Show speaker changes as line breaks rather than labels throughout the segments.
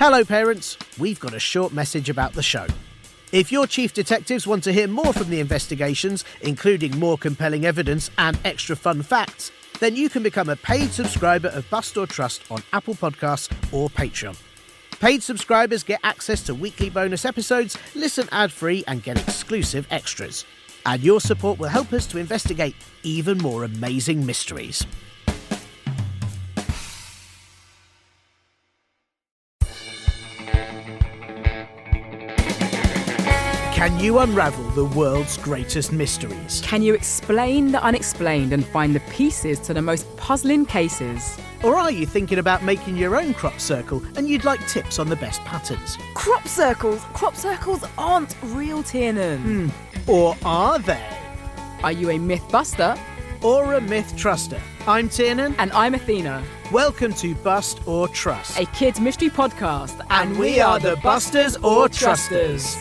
Hello parents, we've got a short message about the show. If your chief detectives want to hear more from the investigations, including more compelling evidence and extra fun facts, then you can become a paid subscriber of Bust or Trust on Apple Podcasts or Patreon. Paid subscribers get access to weekly bonus episodes, listen ad-free and get exclusive extras. And your support will help us to investigate even more amazing mysteries. Can you unravel the world's greatest mysteries?
Can you explain the unexplained and find the pieces to the most puzzling cases?
Or are you thinking about making your own crop circle and you'd like tips on the best patterns?
Crop circles? Crop circles aren't real, Tiernan.
Or are they?
Are you a myth buster?
Or a myth truster? I'm Tiernan.
And I'm Athena.
Welcome to Bust or Trust,
a kids mystery podcast.
And we are the Busters or Trusters.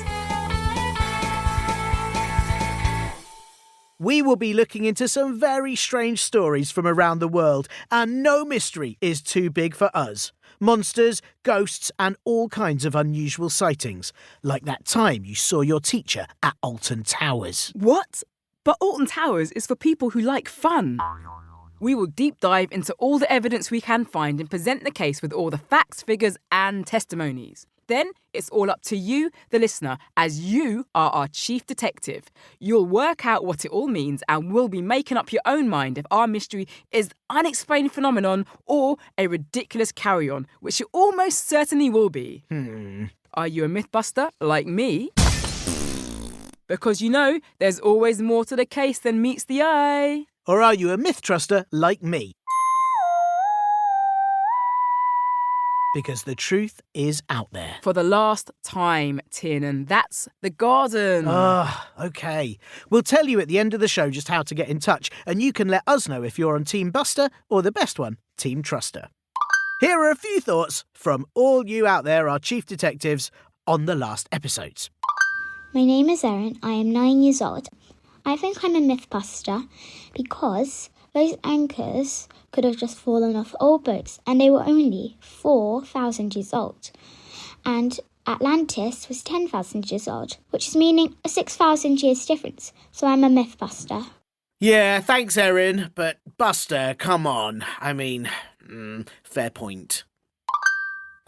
We will be looking into some very strange stories from around the world, and no mystery is too big for us. Monsters, ghosts, and all kinds of unusual sightings, like that time you saw your teacher at Alton Towers.
What? But Alton Towers is for people who like fun. We will deep dive into all the evidence we can find and present the case with all the facts, figures, and testimonies. Then it's all up to you, the listener, as you are our chief detective. You'll work out what it all means and will be making up your own mind if our mystery is unexplained phenomenon or a ridiculous carry-on, which it almost certainly will be. Are you a mythbuster like me? Because you know, there's always more to the case than meets the eye.
Or are you a myth truster like me? Because the truth is out there.
For the last time, Tiernan, that's the garden.
OK. We'll tell you at the end of the show just how to get in touch, and you can let us know if you're on Team Buster or the best one, Team Truster. Here are a few thoughts from all you out there, our chief detectives, on the last episodes.
My name is Erin. I am 9 years old. I think I'm a mythbuster because those anchors could have just fallen off old boats and they were only 4,000 years old. And Atlantis was 10,000 years old, which is meaning a 6,000 years difference. So I'm a mythbuster.
Yeah, thanks, Erin. But Buster, come on. I mean, fair point.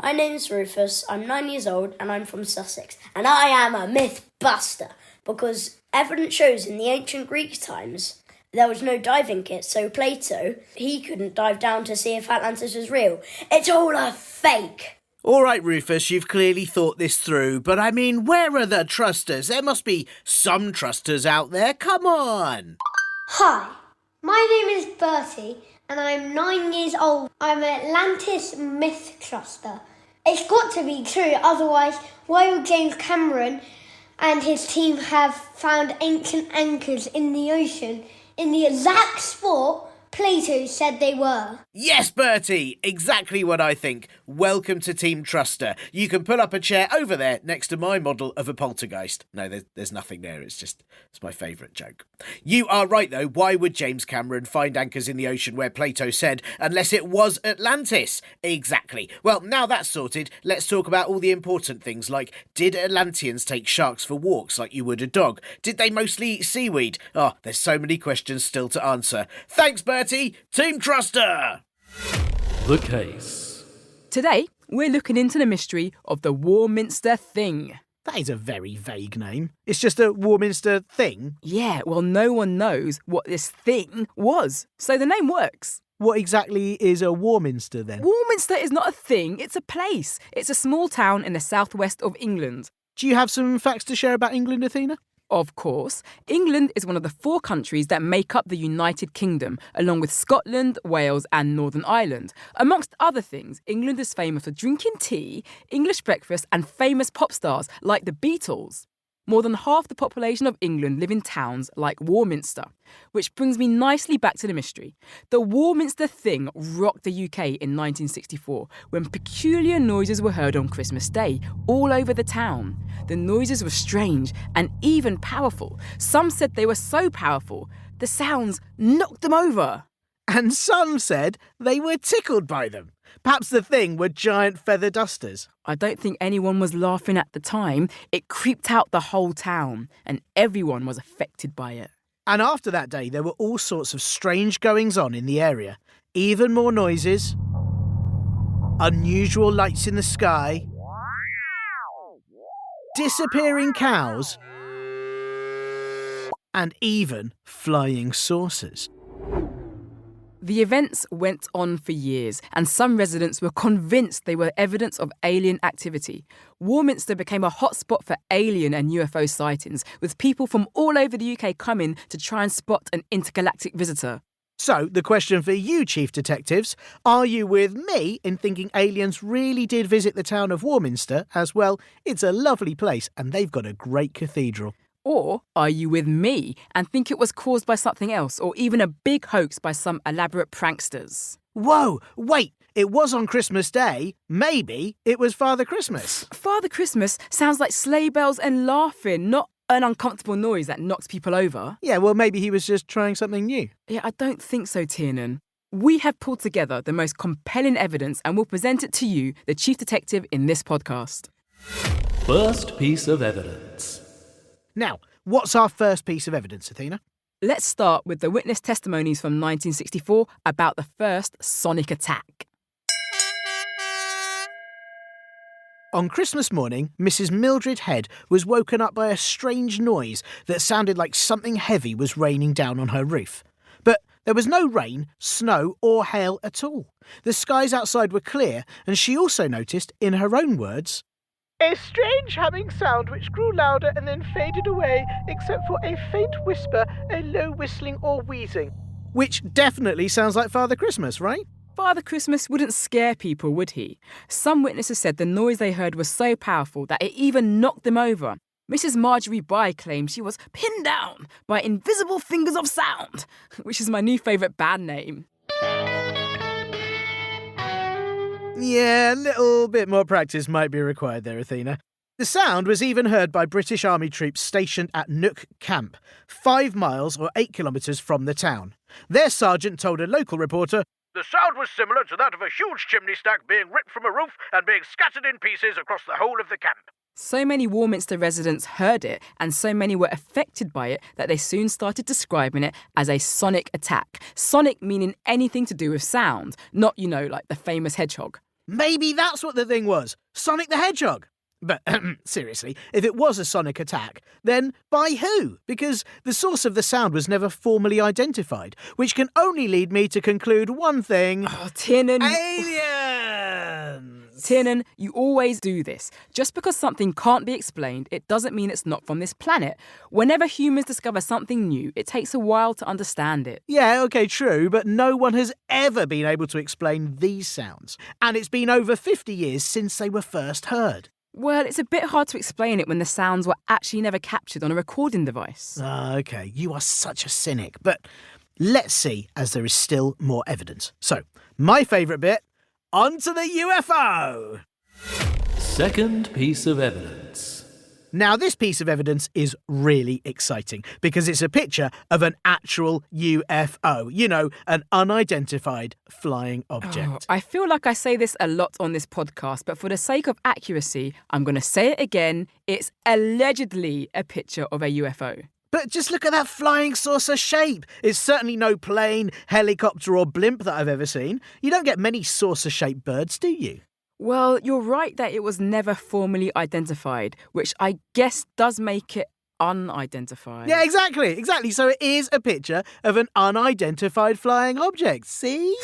My name's Rufus, I'm 9 years old and I'm from Sussex, and I am a mythbuster because evidence shows in the ancient Greek times there was no diving kit, so Plato, he couldn't dive down to see if Atlantis was real. It's all a fake!
All right, Rufus, you've clearly thought this through, but I mean, where are the trusters? There must be some trusters out there, come on!
Hi, my name is Bertie and I'm 9 years old. I'm an Atlantis myth truster. It's got to be true, otherwise why would James Cameron and his team have found ancient anchors in the ocean in the exact spot Plato said they were?
Yes, Bertie, exactly what I think. Welcome to Team Truster. You can pull up a chair over there next to my model of a poltergeist. No, there's nothing there. It's my favourite joke. You are right, though. Why would James Cameron find anchors in the ocean where Plato said, unless it was Atlantis? Exactly. Well, now that's sorted, let's talk about all the important things, like, did Atlanteans take sharks for walks like you would a dog? Did they mostly eat seaweed? Oh, there's so many questions still to answer. Thanks, Bertie. Team Truster!
The case.
Today, we're looking into the mystery of the Warminster Thing.
That is a very vague name. It's just a Warminster Thing?
Yeah, well, no one knows what this thing was, so the name works.
What exactly is a Warminster then?
Warminster is not a thing, it's a place. It's a small town in the southwest of England.
Do you have some facts to share about England, Athena?
Of course. England is one of the 4 countries that make up the United Kingdom, along with Scotland, Wales and Northern Ireland. Amongst other things, England is famous for drinking tea, English breakfast and famous pop stars like the Beatles. More than half the population of England live in towns like Warminster, which brings me nicely back to the mystery. The Warminster Thing rocked the UK in 1964 when peculiar noises were heard on Christmas Day all over the town. The noises were strange and even powerful. Some said they were so powerful, the sounds knocked them over.
And some said they were tickled by them. Perhaps the thing were giant feather dusters.
I don't think anyone was laughing at the time. It creeped out the whole town, and everyone was affected by it.
And after that day, there were all sorts of strange goings-on in the area. Even more noises, unusual lights in the sky, disappearing cows, and even flying saucers.
The events went on for years, and some residents were convinced they were evidence of alien activity. Warminster became a hotspot for alien and UFO sightings, with people from all over the UK coming to try and spot an intergalactic visitor.
So, the question for you, Chief Detectives, are you with me in thinking aliens really did visit the town of Warminster, as well, it's a lovely place and they've got a great cathedral?
Or are you with me and think it was caused by something else, or even a big hoax by some elaborate pranksters?
Whoa, wait, it was on Christmas Day. Maybe it was Father Christmas.
Father Christmas sounds like sleigh bells and laughing, not an uncomfortable noise that knocks people over.
Yeah, well, maybe he was just trying something new.
Yeah, I don't think so, Tiernan. We have pulled together the most compelling evidence and will present it to you, the Chief Detective, in this podcast.
First piece of evidence.
Now, what's our first piece of evidence, Athena?
Let's start with the witness testimonies from 1964 about the first sonic attack.
On Christmas morning, Mrs. Mildred Head was woken up by a strange noise that sounded like something heavy was raining down on her roof. But there was no rain, snow or hail at all. The skies outside were clear, and she also noticed, in her own words, a strange humming sound which grew louder and then faded away, except for a faint whisper, a low whistling or wheezing. Which definitely sounds like Father Christmas, right?
Father Christmas wouldn't scare people, would he? Some witnesses said the noise they heard was so powerful that it even knocked them over. Mrs. Marjorie Bye claimed she was pinned down by invisible fingers of sound, which is my new favourite band name.
Yeah, a little bit more practice might be required there, Athena. The sound was even heard by British Army troops stationed at Nook Camp, 5 miles or 8 kilometres from the town. Their sergeant told a local reporter, "The sound was similar to that of a huge chimney stack being ripped from a roof and being scattered in pieces across the whole of the camp."
So many Warminster residents heard it, and so many were affected by it, that they soon started describing it as a sonic attack. Sonic meaning anything to do with sound, not, like the famous hedgehog.
Maybe that's what the thing was. Sonic the Hedgehog. But seriously, if it was a sonic attack, then by who? Because the source of the sound was never formally identified, which can only lead me to conclude one thing.
Oh, Tiernan.
Aliens!
Tiernan, you always do this. Just because something can't be explained, it doesn't mean it's not from this planet. Whenever humans discover something new, it takes a while to understand it.
Yeah, okay, true, but no one has ever been able to explain these sounds. And it's been over 50 years since they were first heard.
Well, it's a bit hard to explain it when the sounds were actually never captured on a recording device.
Okay, you are such a cynic. But let's see, as there is still more evidence. So, my favourite bit, onto the UFO!
Second piece of evidence.
Now, this piece of evidence is really exciting because it's a picture of an actual UFO, an unidentified flying object.
Oh, I feel like I say this a lot on this podcast, but for the sake of accuracy, I'm going to say it again. It's allegedly a picture of a UFO.
But just look at that flying saucer shape. It's certainly no plane, helicopter or blimp that I've ever seen. You don't get many saucer-shaped birds, do you?
Well, you're right that it was never formally identified, which I guess does make it unidentified.
Yeah, exactly. So it is a picture of an unidentified flying object, see?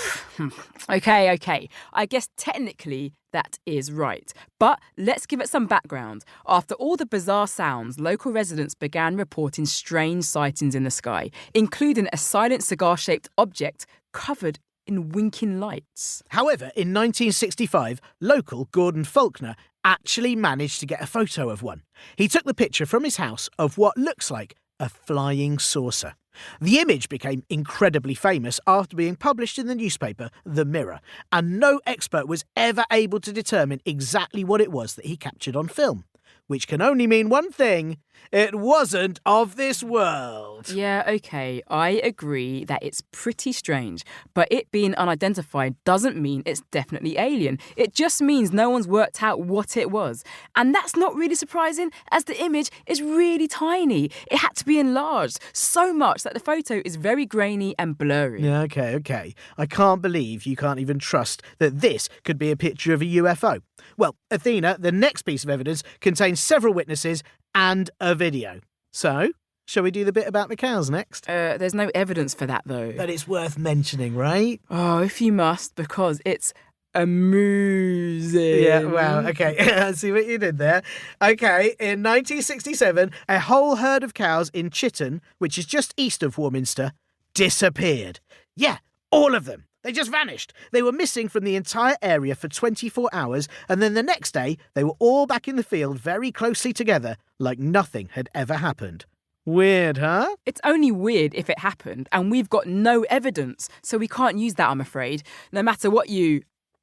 Okay. I guess technically that is right. But let's give it some background. After all the bizarre sounds, local residents began reporting strange sightings in the sky, including a silent cigar-shaped object covered in winking lights.
However, in 1965, local Gordon Faulkner actually managed to get a photo of one. He took the picture from his house of what looks like a flying saucer. The image became incredibly famous after being published in the newspaper The Mirror, and no expert was ever able to determine exactly what it was that he captured on film. which can only mean one thing. It wasn't of this world.
Yeah, okay, I agree that it's pretty strange, but it being unidentified doesn't mean it's definitely alien. It just means no one's worked out what it was. And that's not really surprising, as the image is really tiny. It had to be enlarged so much that the photo is very grainy and blurry.
Yeah, okay. I can't believe you can't even trust that this could be a picture of a UFO. Well, Athena, the next piece of evidence contains several witnesses and a video. So, shall we do the bit about the cows next?
There's no evidence for that, though.
But it's worth mentioning, right?
Oh, if you must, because it's amusing.
Yeah, wow, okay. I see what you did there. Okay, in 1967, a whole herd of cows in Chitton, which is just east of Warminster, disappeared. Yeah, all of them. They just vanished. They were missing from the entire area for 24 hours, and then the next day, they were all back in the field very closely together, like nothing had ever happened. Weird, huh?
It's only weird if it happened, and we've got no evidence, so we can't use that, I'm afraid, no matter what you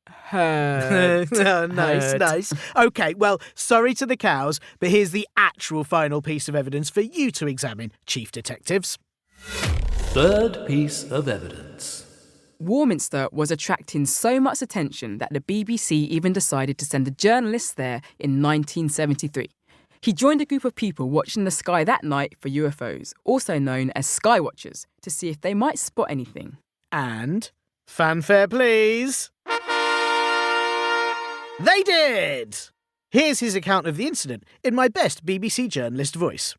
heard.
Oh, nice. Okay, well, sorry to the cows, but here's the actual final piece of evidence for you to examine, Chief Detectives.
Third piece of evidence.
Warminster was attracting so much attention that the BBC even decided to send a journalist there in 1973. He joined a group of people watching the sky that night for UFOs, also known as sky watchers, to see if they might spot anything.
And, fanfare please, they did! Here's his account of the incident in my best BBC journalist voice.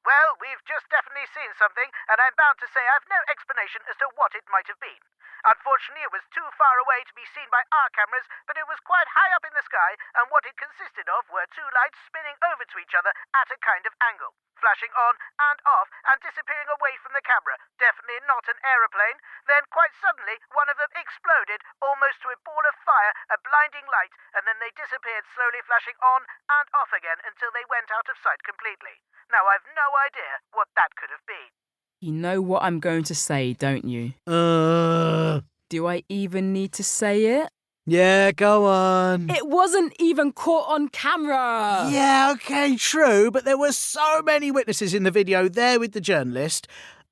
Well, we've just definitely seen something, and I'm bound to say I've no explanation as to what it might have been. Unfortunately, it was too far away to be seen by our cameras, but it was quite high up in the sky, and what it consisted of were two lights spinning over to each other at a kind of angle, flashing on and off and disappearing away from the camera. Definitely not an aeroplane. Then, quite suddenly, one of them exploded, almost to a ball of fire, a blinding light, and then they disappeared, slowly flashing on and off again until they went out of sight completely. Now, I've no idea what that could have been.
You know what I'm going to say, don't you? Do I even need to say it?
Yeah, go on.
It wasn't even caught on camera!
Yeah, okay, true, but there were so many witnesses in the video there with the journalist,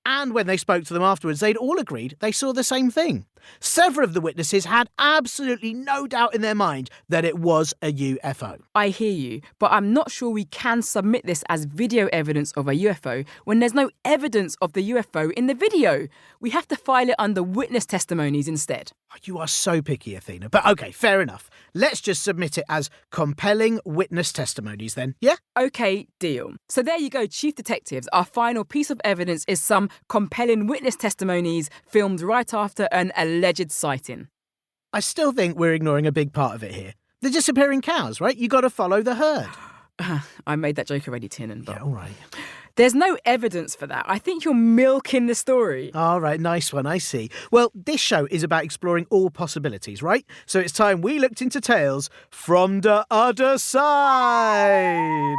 and when they spoke to them afterwards, they'd all agreed they saw the same thing. Several of the witnesses had absolutely no doubt in their mind that it was a UFO.
I hear you, but I'm not sure we can submit this as video evidence of a UFO when there's no evidence of the UFO in the video. We have to file it under witness testimonies instead.
You are so picky, Athena. But okay, fair enough. Let's just submit it as compelling witness testimonies then, yeah?
Okay, deal. So there you go, Chief Detectives. Our final piece of evidence is some compelling witness testimonies filmed right after an alleged sighting.
I still think we're ignoring a big part of it here. The disappearing cows, right? You got to follow the herd.
I made that joke already, Tiernan, but...
Yeah, all right.
There's no evidence for that. I think you're milking the story.
All right, nice one, I see. Well, this show is about exploring all possibilities, right? So it's time we looked into tales from the other side.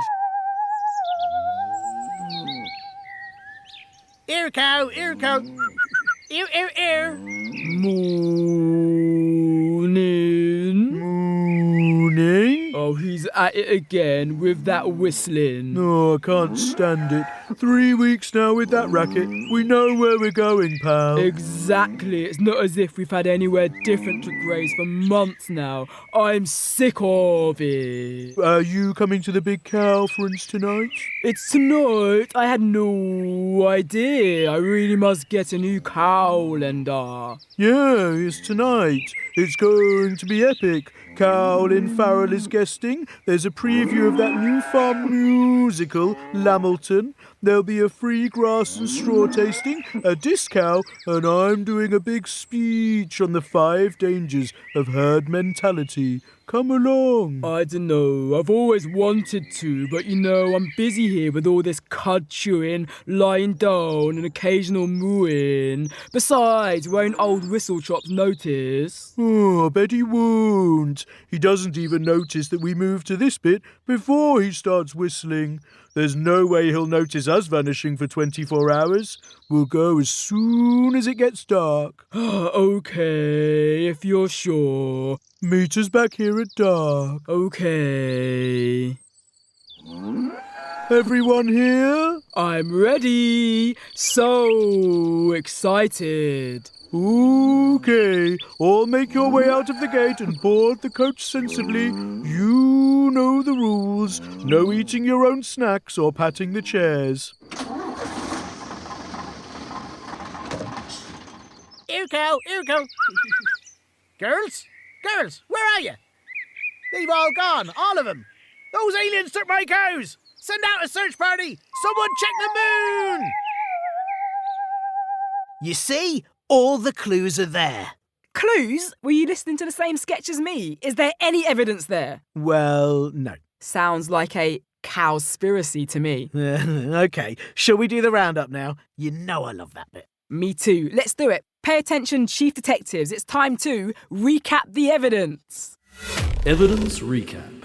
Ear cow, ear cow. Ear, ear, ear.
Morning.
Morning?
Oh, he's at it again with that whistling.
Oh, I can't stand it. 3 weeks now with that racket. We know where we're going, pal.
Exactly. It's not as if we've had anywhere different to graze for months now. I'm sick of it.
Are you coming to the big conference tonight?
It's tonight. I had no idea. I really must get a new calendar.
Yeah, it's tonight. It's going to be epic. Cowlin Farrell is guesting. There's a preview of that new farm musical, Lamilton. There'll be a free grass and straw tasting, a discow, and I'm doing a big speech on the 5 dangers of herd mentality. Come along.
I don't know. I've always wanted to, but I'm busy here with all this cud chewing, lying down, and occasional mooing. Besides, won't old Whistle Chops notice?
Oh, I bet he won't. He doesn't even notice that we move to this bit before he starts whistling. There's no way he'll notice us vanishing for 24 hours. We'll go as soon as it gets dark.
Okay, if you're sure.
Meet us back here at dark.
Okay.
Everyone here?
I'm ready. So excited.
Okay, all make your way out of the gate and board the coach sensibly. You know the rules. No eating your own snacks or patting the chairs.
Uko! Girls, where are you? They've all gone, all of them. Those aliens took my cows. Send out a search party. Someone check the moon.
You see? All the clues are there.
Clues? Were you listening to the same sketch as me? Is there any evidence there?
Well, no.
Sounds like a cowspiracy to me.
Okay, shall we do the roundup now? You know I love that bit.
Me too. Let's do it. Pay attention, Chief Detectives. It's time to recap the evidence.
Evidence recap.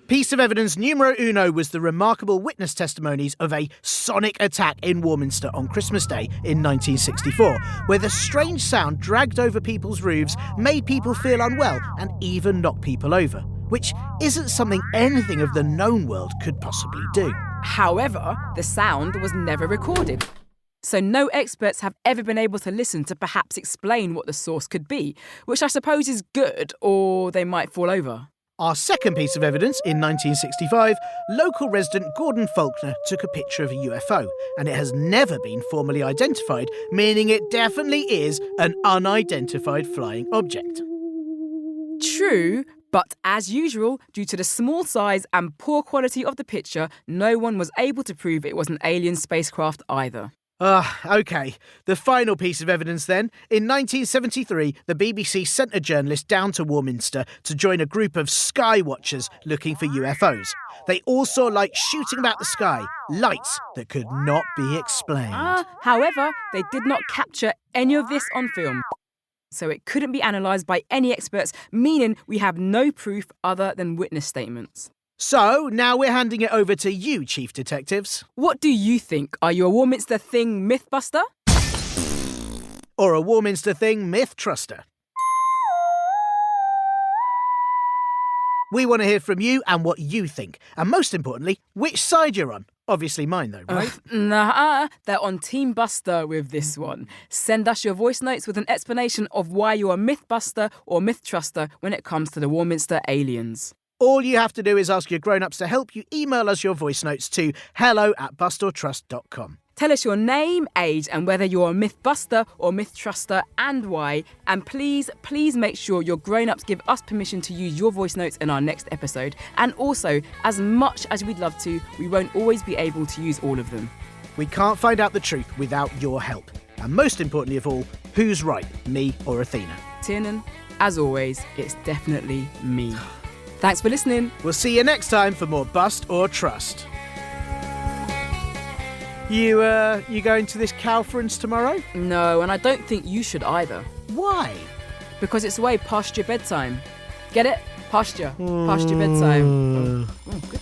Piece of evidence numero uno was the remarkable witness testimonies of a sonic attack in Warminster on Christmas Day in 1964, where the strange sound dragged over people's roofs, made people feel unwell and even knocked people over, which isn't something anything of the known world could possibly do.
However, the sound was never recorded. So no experts have ever been able to listen to perhaps explain what the source could be, which I suppose is good, or they might fall over.
Our second piece of evidence, in 1965, local resident Gordon Faulkner took a picture of a UFO, and it has never been formally identified, meaning it definitely is an unidentified flying object.
True, but as usual, due to the small size and poor quality of the picture, no one was able to prove it was an alien spacecraft either.
OK. The final piece of evidence then. In 1973, the BBC sent a journalist down to Warminster to join a group of sky watchers looking for UFOs. They all saw lights shooting about the sky, lights that could not be explained.
However, they did not capture any of this on film, so it couldn't be analysed by any experts, meaning we have no proof other than witness statements.
So, now we're handing it over to you, Chief Detectives.
What do you think? Are you a Warminster Thing mythbuster?
Or a Warminster Thing myth truster? We want to hear from you and what you think. And most importantly, which side you're on. Obviously mine though, right?
Nah, they're on Team Buster with this one. Send us your voice notes with an explanation of why you're a mythbuster or myth truster when it comes to the Warminster aliens.
All you have to do is ask your grown-ups to help you. Email us your voice notes to hello@bustortrust.com.
Tell us your name, age, and whether you're a mythbuster or myth truster and why. And please make sure your grown-ups give us permission to use your voice notes in our next episode. And also, as much as we'd love to, we won't always be able to use all of them.
We can't find out the truth without your help. And most importantly of all, who's right, me or Athena?
Tiernan, as always, it's definitely me. Thanks for listening.
We'll see you next time for more Bust or Trust. You going to this conference tomorrow?
No, and I don't think you should either.
Why?
Because it's way past your bedtime. Get it? Past your bedtime. Oh, good.